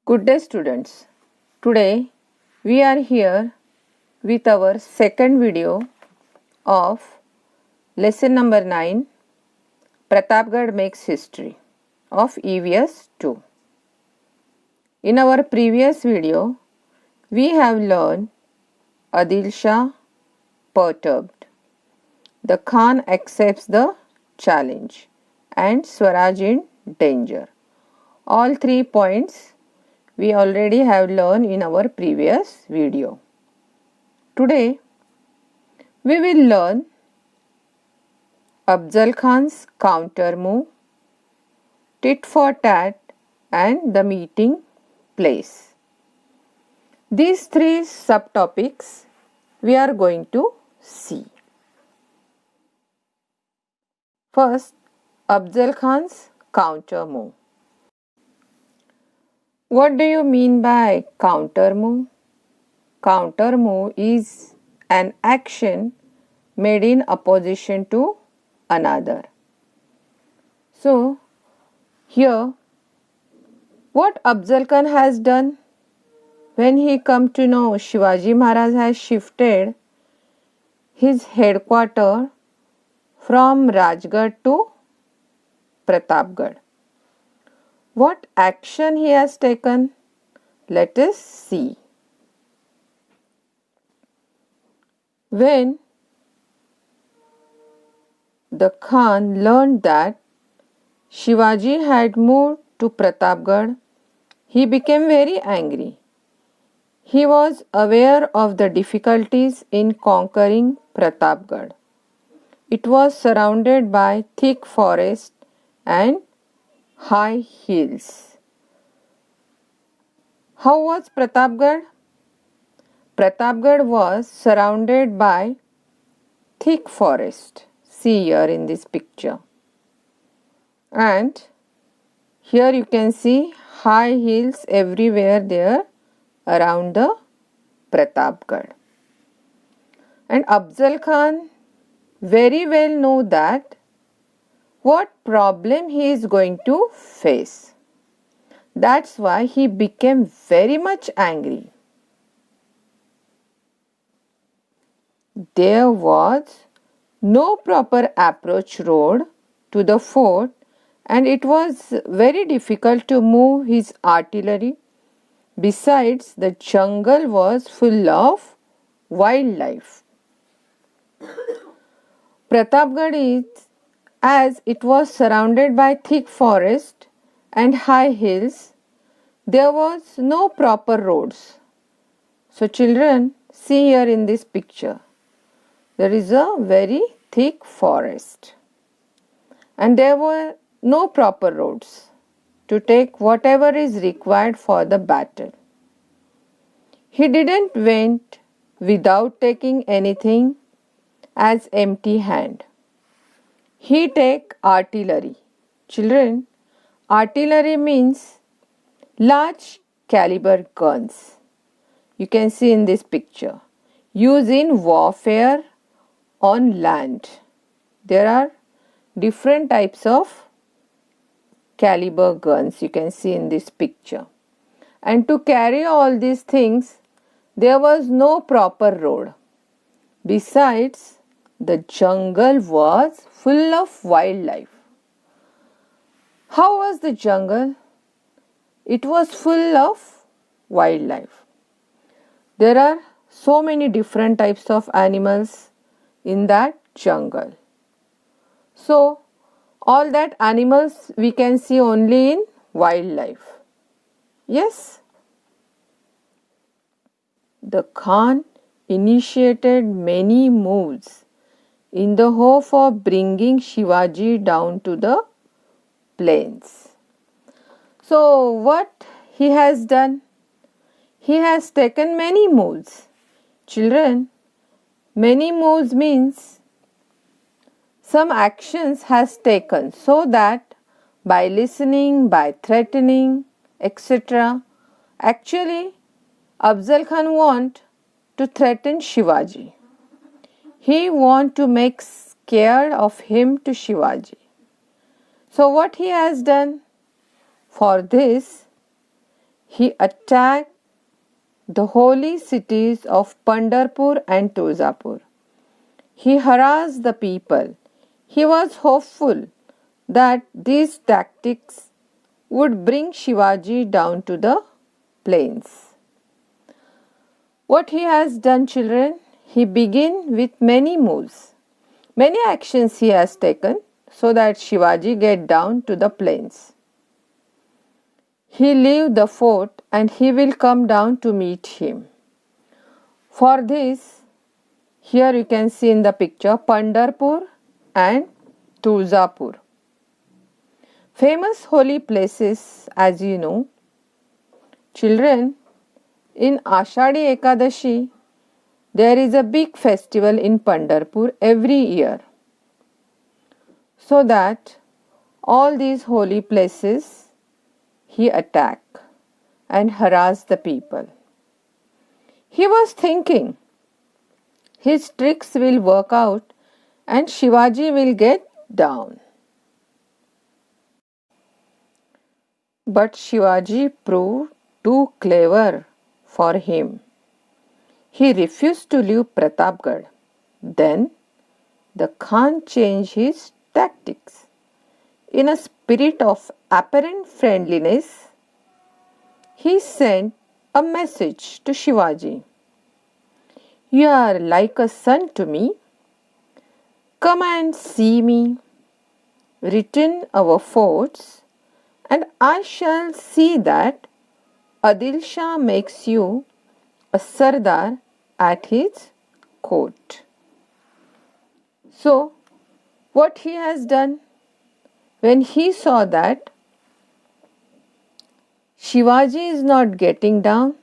Good day, students. Today we are here with our second video of lesson number 9, Pratapgarh Makes History of EVS 2. In our previous video, we have learned Adil Shah perturbed. The Khan accepts the challenge and Swaraj in danger. All 3 points we already have learned in our previous video. Today we will learn Afzal Khan's counter move, tit for tat and the meeting place. These 3 subtopics we are going to see. First, Afzal Khan's counter move. What do you mean by counter move? Counter move is an action made in opposition to another. So, here what Afzal Khan has done when he come to know Shivaji Maharaj has shifted his headquarters from Rajgarh to Pratapgarh. What action he has taken? Let us see. When the Khan learned that Shivaji had moved to Pratapgarh, he became very angry. He was aware of the difficulties in conquering Pratapgarh. It was surrounded by thick forest and high hills. How was Pratapgarh? Pratapgarh was surrounded by thick forest. See here in this picture. And here you can see high hills everywhere there around the Pratapgarh. And Afzal Khan very well know that what problem he is going to face. That's why he became very much angry. There was no proper approach road to the fort and it was very difficult to move his artillery. Besides, the jungle was full of wildlife. Pratapgarh is, as it was surrounded by thick forest and high hills, there was no proper roads. So children, see here in this picture, there is a very thick forest and there were no proper roads to take whatever is required for the battle. He didn't went without taking anything as empty hand. He take artillery. Children, artillery means large caliber guns. You can see in this picture. Used in warfare on land. There are different types of caliber guns you can see in this picture. And to carry all these things, there was no proper road. Besides, the jungle was full of wildlife. How was the jungle? It was full of wildlife. There are so many different types of animals in that jungle. So, all that animals we can see only in wildlife. Yes? The Khan initiated many moves in the hope of bringing Shivaji down to the plains. So, what he has done? He has taken many moves. Children, many moves means some actions has taken so that by listening, by threatening, etc. Actually, Afzal Khan want to threaten Shivaji. He want to make scared of him to Shivaji. So what he has done? For this, he attacked the holy cities of Pandharpur and Tuzapur. He harassed the people. He was hopeful that these tactics would bring Shivaji down to the plains. What he has done, children? He began with many moves. Many actions he has taken so that Shivaji get down to the plains. He leave the fort and he will come down to meet him. For this, here you can see in the picture Pandharpur and Tuzapur. Famous holy places, as you know. Children, in Ashadi Ekadashi, there is a big festival in Pandharpur every year. So that all these holy places he attack and harass the people. He was thinking his tricks will work out and Shivaji will get down. But Shivaji proved too clever for him. He refused to leave Pratapgarh. Then the Khan changed his tactics. In a spirit of apparent friendliness, he sent a message to Shivaji. You are like a son to me. Come and see me. Return our forts, and I shall see that Adil Shah makes you a Sardar at his court. So, what he has done? When he saw that Shivaji is not getting down,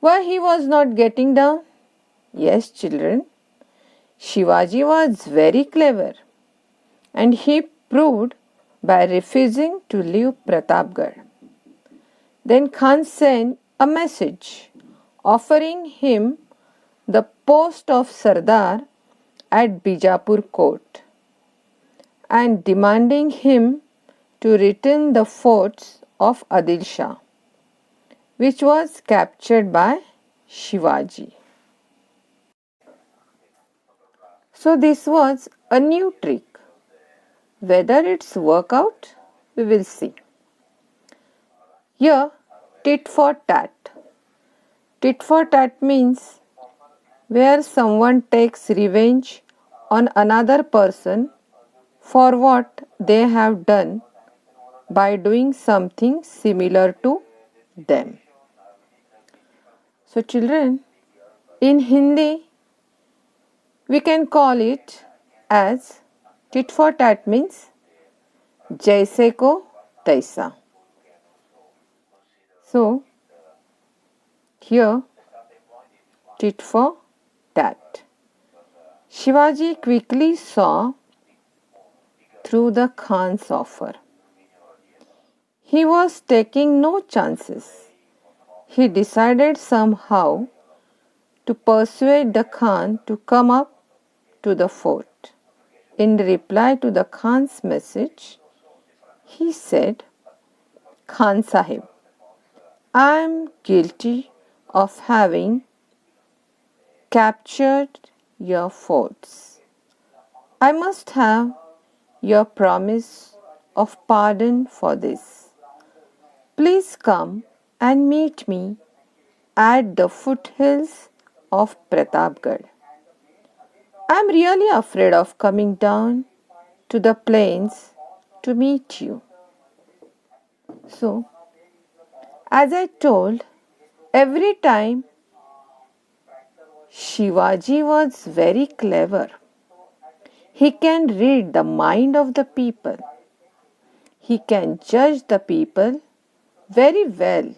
why he was not getting down? Yes, children, Shivaji was very clever and he proved by refusing to leave Pratapgarh. Then Khan sent a message offering him the post of Sardar at Bijapur court and demanding him to return the forts of Adil Shah, which was captured by Shivaji. So this was a new trick. Whether it's work out, we will see. Here, tit for tat. Tit for tat means where someone takes revenge on another person for what they have done by doing something similar to them. So children, in Hindi, we can call it as tit for tat means jaise ko taisa. So, here tit for tat. Shivaji quickly saw through the Khan's offer. He was taking no chances. He decided somehow to persuade the Khan to come up to the fort. In reply to the Khan's message, he said, Khan Sahib, I am guilty of having captured your forts. I must have your promise of pardon for this. Please come and meet me at the foothills of Pratapgarh. I am really afraid of coming down to the plains to meet you. So, as I told, every time Shivaji was very clever. He can read the mind of the people. He can judge the people very well,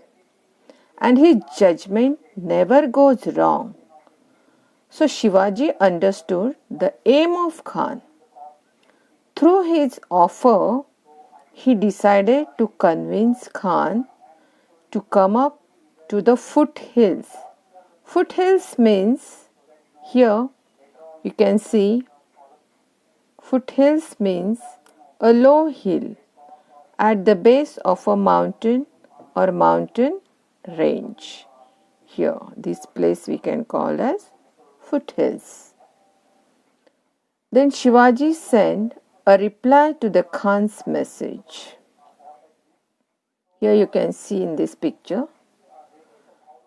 and his judgment never goes wrong. So Shivaji understood the aim of Khan. Through his offer, he decided to convince Khan to come up to the foothills. Foothills means, here you can see, foothills means a low hill at the base of a mountain or mountain range. Here, this place we can call as foothills. Then Shivaji sent a reply to the Khan's message. Here you can see in this picture,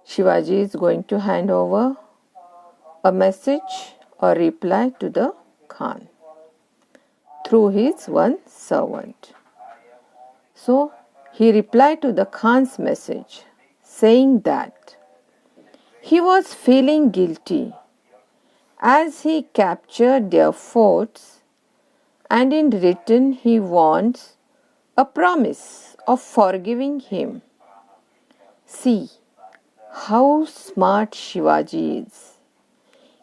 Shivaji is going to hand over a message or reply to the Khan through his one servant. So he replied to the Khan's message saying that he was feeling guilty as he captured their forts, and in return he wants a promise of forgiving him. See how smart Shivaji is.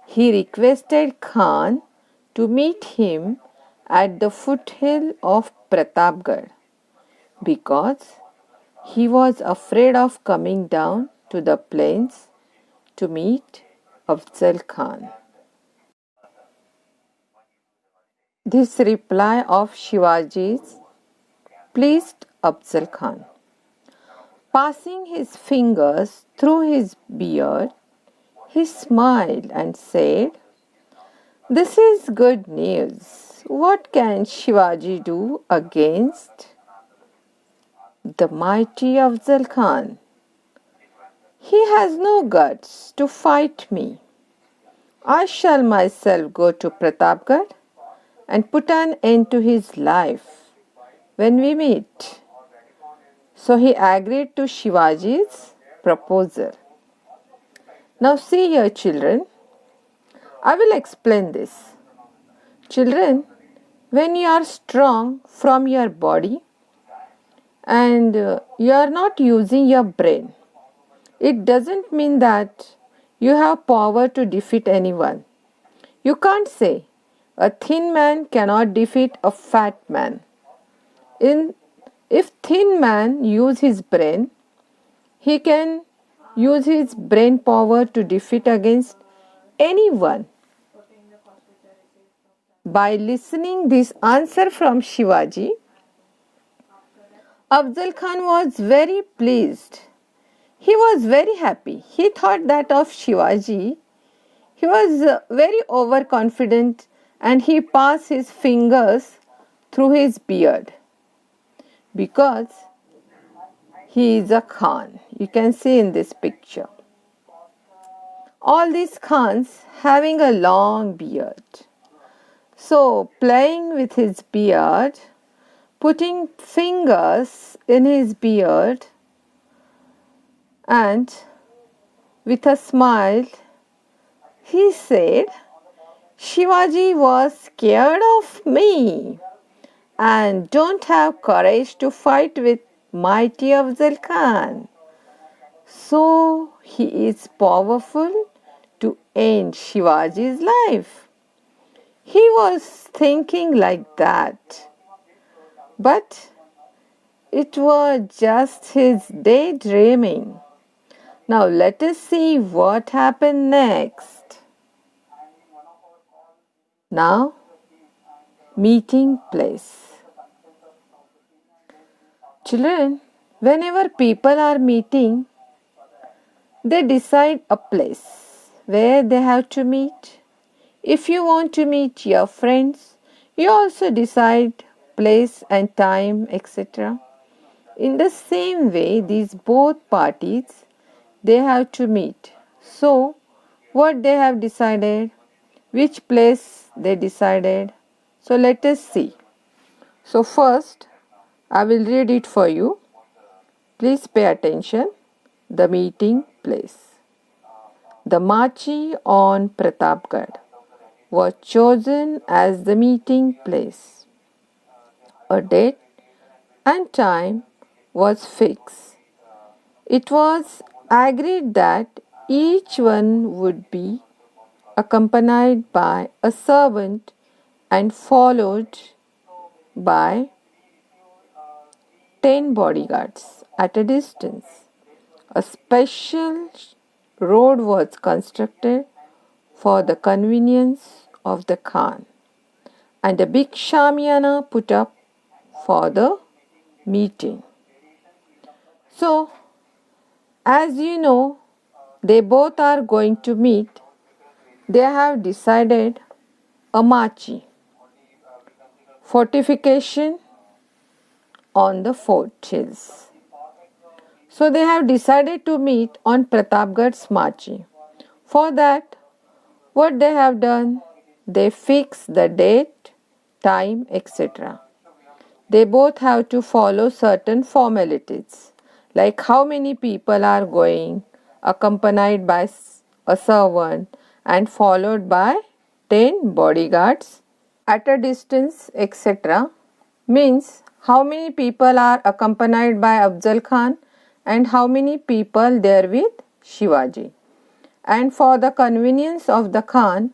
He requested Khan to meet him at the foothill of Pratapgarh because he was afraid of coming down to the plains to meet Afzal Khan. This reply of Shivaji's pleased Afzal Khan. Passing his fingers through his beard, he smiled and said, "This is good news. What can Shivaji do against the mighty Afzal Khan? He has no guts to fight me. I shall myself go to Pratapgarh and put an end to his life when we meet." So he agreed to Shivaji's proposal. Now see here, children, I will explain this. Children, when you are strong from your body and you are not using your brain, it doesn't mean that you have power to defeat anyone. You can't say a thin man cannot defeat a fat man. If thin man use his brain, he can use his brain power to defeat against anyone. By listening this answer from Shivaji, Afzal Khan was very pleased. He was very happy. He thought that of Shivaji. He was very overconfident and he passed his fingers through his beard because he is a Khan. You can see in this picture. All these Khans having a long beard. So playing with his beard, putting fingers in his beard, and with a smile, he said, "Shivaji was scared of me and don't have courage to fight with mighty Afzal Khan. So he is powerful to end Shivaji's life." He was thinking like that, but it was just his daydreaming. Now let us see what happened next. Now, meeting place. Children, whenever people are meeting, they decide a place where they have to meet. If you want to meet your friends, you also decide place and time, etc. In the same way, these both parties, they have to meet. So, what they have decided, which place they decided. So, let us see. So, first, I will read it for you. Please pay attention. The meeting place. The Machi on Pratapgarh was chosen as the meeting place. A date and time was fixed. It was agreed that each one would be accompanied by a servant and followed by 10 bodyguards at a distance. A special road was constructed for the convenience of the Khan, and a big shamiana put up for the meeting. So, as you know, they both are going to meet. They have decided a machi, fortification on the fort hills. So they have decided to meet on Pratapgarh's machi. For that, what they have done, they fix the date, time, etc. They both have to follow certain formalities, like how many people are going, accompanied by a servant and followed by 10 bodyguards at a distance, etc. Means how many people are accompanied by Afzal Khan and how many people there with Shivaji. And for the convenience of the Khan,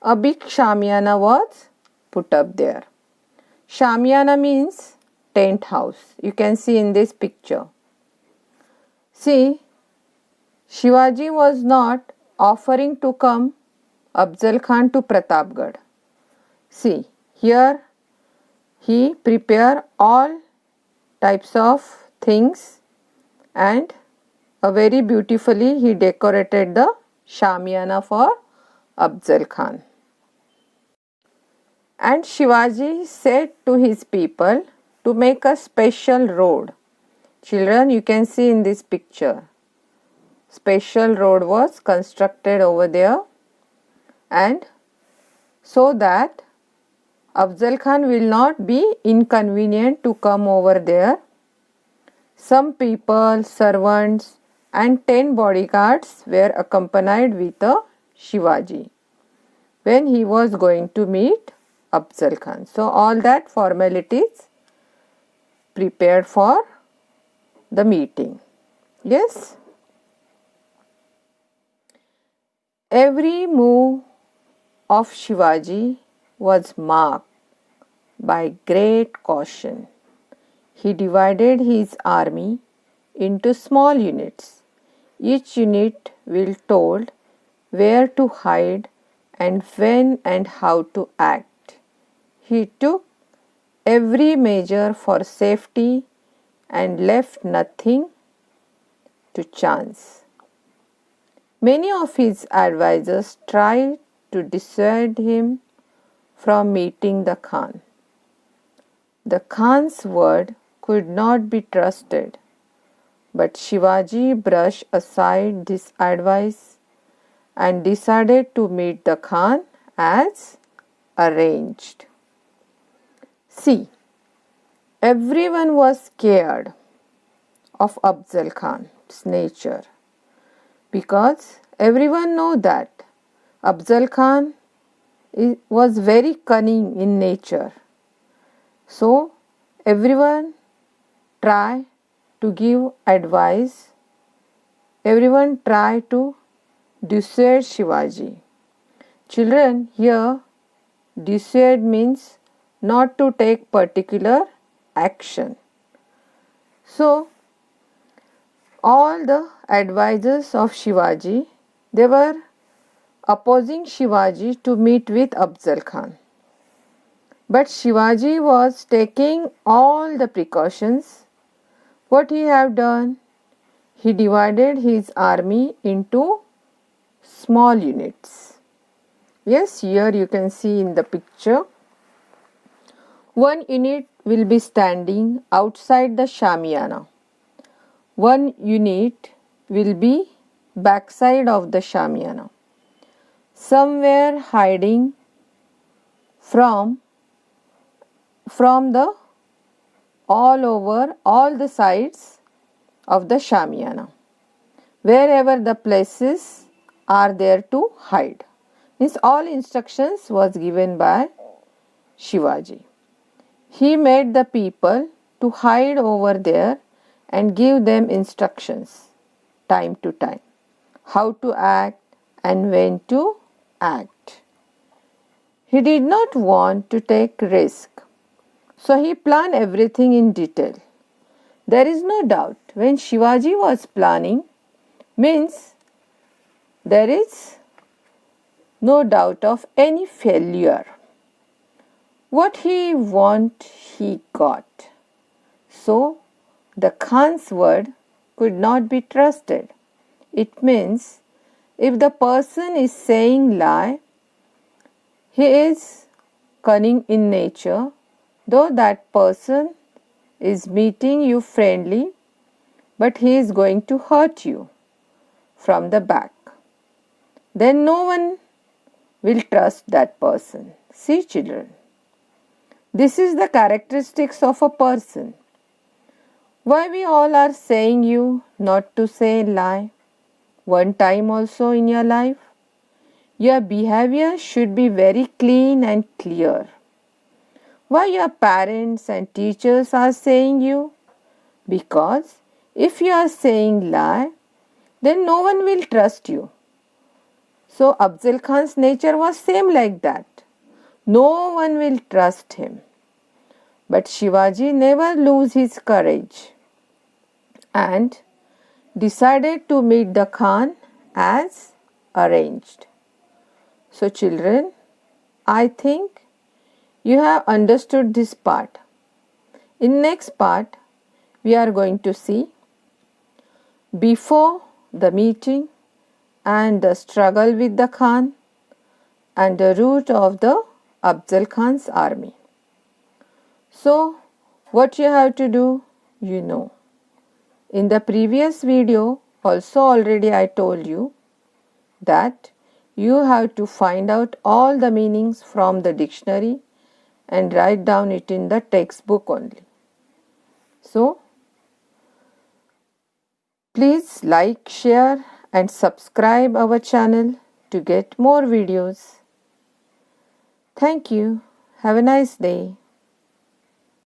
a big shamiana was put up there. Shamiana means tent house. You can see in this picture. See, Shivaji was not offering to come Afzal Khan to Pratapgarh. See, here he prepared all types of things and very beautifully he decorated the shamiana for Afzal Khan. And Shivaji said to his people to make a special road. Children, you can see in this picture. Special road was constructed over there, and so that Afzal Khan will not be inconvenient to come over there. Some people, servants and 10 bodyguards were accompanied with a Shivaji when he was going to meet Afzal Khan. So all that formalities prepared for the meeting. Yes. Every move of Shivaji was marked by great caution. He divided his army into small units. Each unit will told where to hide and when and how to act. He took every measure for safety and left nothing to chance. Many of his advisers tried to dissuade him from meeting the Khan. The Khan's word could not be trusted, but Shivaji brushed aside this advice and decided to meet the Khan as arranged. See, everyone was scared of Afzal Khan's nature because everyone know that Afzal Khan was very cunning in nature. So everyone try to give advice. Everyone try to dissuade Shivaji. Children, here dissuade means not to take particular action. So all the advisors of Shivaji, they were opposing Shivaji to meet with Afzal Khan. But Shivaji was taking all the precautions. What he have done? He divided his army into small units. Yes, here you can see in the picture. One unit will be standing outside the shamiana. One unit will be backside of the shamiana. Somewhere hiding from the all the sides of the shamiana. Wherever the places are there to hide. Means all instructions was given by Shivaji. He made the people to hide over there and give them instructions time to time. How to act and when to act. He did not want to take risk. So he planned everything in detail. There is no doubt when Shivaji was planning means there is no doubt of any failure. What he want, he got. So the Khan's word could not be trusted. It means if the person is saying lie, he is cunning in nature, though that person is meeting you friendly, but he is going to hurt you from the back. Then no one will trust that person. See, children, this is the characteristics of a person. Why we all are saying you not to say lie one time also in your life? Your behavior should be very clean and clear. Why your parents and teachers are saying you? Because if you are saying lie, then no one will trust you. So Afzal Khan's nature was same like that. No one will trust him. But Shivaji never lose his courage and decided to meet the Khan as arranged. So children, I think you have understood this part. In next part, we are going to see before the meeting and the struggle with the Khan and the route of the Afzal Khan's army. So, what you have to do, you know. In the previous video, also already I told you that you have to find out all the meanings from the dictionary and write down it in the textbook only. So, please like, share and subscribe our channel to get more videos. Thank you. Have a nice day.